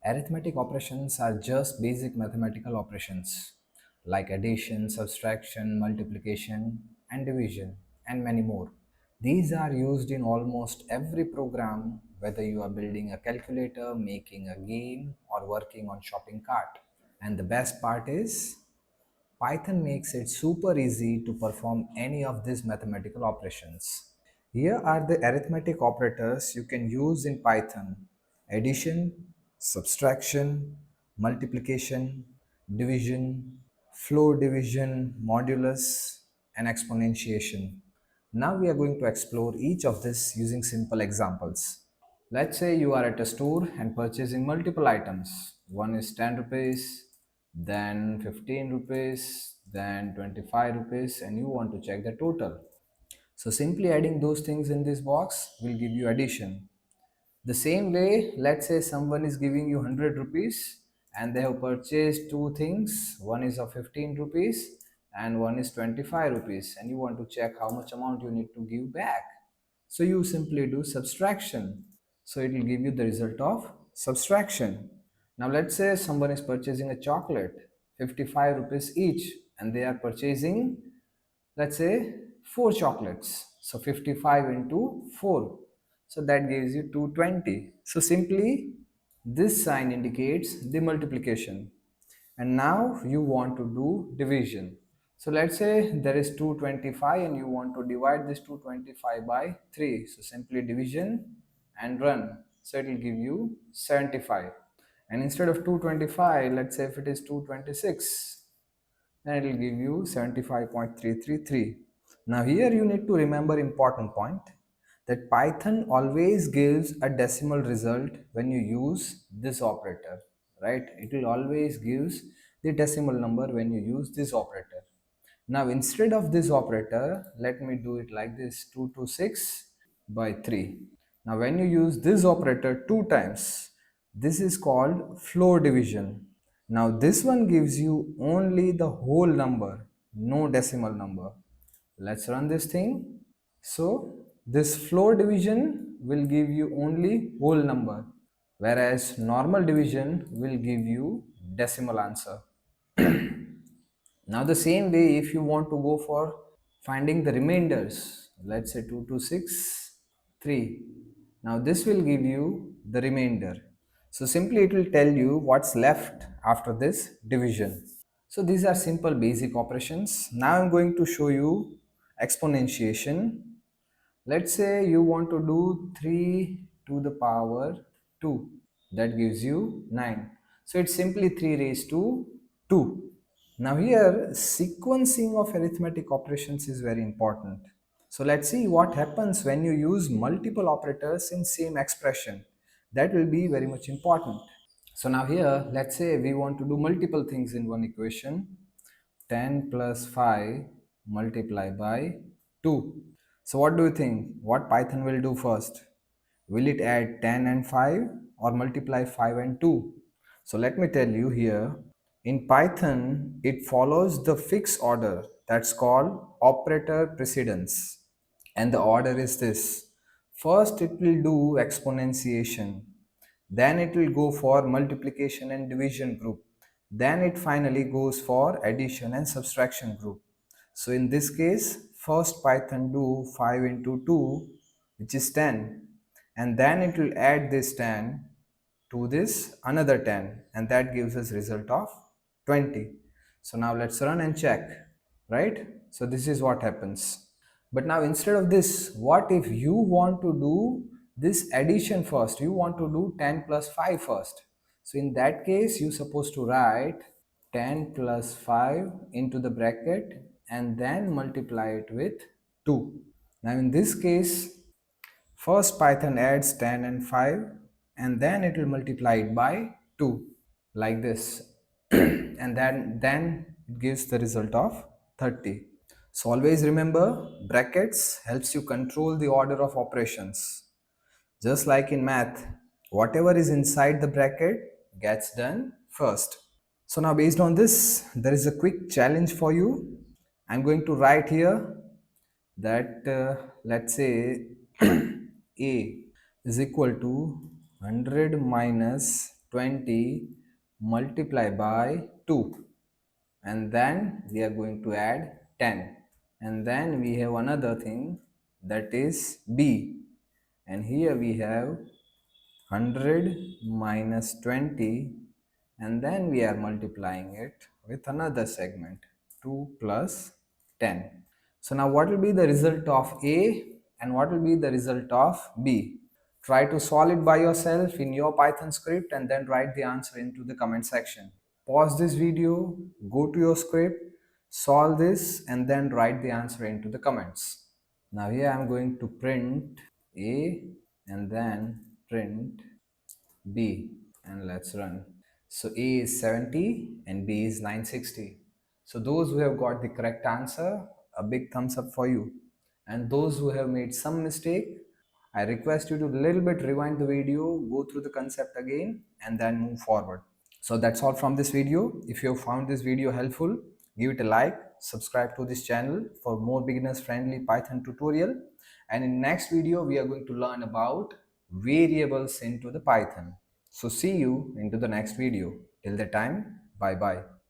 Arithmetic operations are just basic mathematical operations like addition, subtraction, multiplication, and division, and many more. These are used in almost every program, whether you are building a calculator, making a game, or working on shopping cart. And the best part is, Python makes it super easy to perform any of these mathematical operations. Here are the arithmetic operators you can use in Python: addition, subtraction, multiplication, division, floor division, modulus, and exponentiation. Now we are going to explore each of these using simple examples. Let's say you are at a store and purchasing multiple items. One is 10 rupees, then 15 rupees, then 25 rupees, and you want to check the total. So simply adding those things in this box will give you addition. The same way, let's say someone is giving you 100 rupees and they have purchased two things. One is of 15 rupees and one is 25 rupees, and you want to check how much amount you need to give back. So you simply do subtraction. So it will give you the result of subtraction. Now let's say someone is purchasing a chocolate, 55 rupees each, and they are purchasing, let's say, 4 chocolates. So 55 into 4. So that gives you 220. So simply this sign indicates the multiplication. And now you want to do division. So let's say there is 225 and you want to divide this 225 by 3. So simply division and run. So it will give you 75. And instead of 225, let's say if it is 226, then it will give you 75.333. Now here you need to remember important point, that Python always gives a decimal result when you use this operator, right? It will always gives the decimal number when you use this operator. Now instead of this operator, let me do it like this: 226 by 3. Now when you use this operator two times, this is called floor division. Now this one gives you only the whole number, no decimal number. Let's run this thing. So this floor division will give you only whole number, whereas normal division will give you decimal answer. Now the same way, if you want to go for finding the remainders, let's say 2 to 6, 3. Now this will give you the remainder. So simply it will tell you what's left after this division. So these are simple basic operations. Now I'm going to show you exponentiation. Let's say you want to do 3 to the power 2. That gives you 9. So it's simply 3 raised to 2. Now here sequencing of arithmetic operations is very important. So let's see what happens when you use multiple operators in same expression. That will be very much important. So now here, let's say we want to do multiple things in one equation. 10 plus 5 multiplied by 2. So what do you think? What Python will do first? Will it add 10 and 5 or multiply 5 and 2? So let me tell you here, in Python, it follows the fixed order that's called operator precedence. And the order is this: first it will do exponentiation, then it will go for multiplication and division group, then it finally goes for addition and subtraction group. So in this case, first Python do 5 into 2, which is 10, and then it will add this 10 to this another 10, and that gives us result of 20. So now let's run and check, right? So this is what happens. But now instead of this, what if you want to do this addition first? You want to do 10 plus 5 first. So in that case, you're supposed to write 10 plus 5 into the bracket and then multiply it with 2. Now in this case, first Python adds 10 and 5 and then it will multiply it by 2 like this. And then it gives the result of 30. So always remember, brackets helps you control the order of operations. Just like in math, whatever is inside the bracket gets done first. So now based on this, there is a quick challenge for you. I'm going to write here that let's say A is equal to 100 minus 20 multiply by 2, and then we are going to add 10, and then we have another thing, that is b, and here we have 100 minus 20, and then we are multiplying it with another segment, 2 plus 10. So now what will be the result of A and what will be the result of B? Try to solve it by yourself in your Python script and then write the answer into the comment section. Pause this video, go to your script, solve this, and then write the answer into the comments. Now here I am going to print A and then print B, and let's run. So A is 70 and B is 960. So those who have got the correct answer, a big thumbs up for you. And those who have made some mistake, I request you to little bit rewind the video, go through the concept again, and then move forward. So that's all from this video. If you have found this video helpful, give it a like, subscribe to this channel for more beginners friendly Python tutorial. And in next video, we are going to learn about variables into the Python. So see you into the next video. Till the time, bye bye.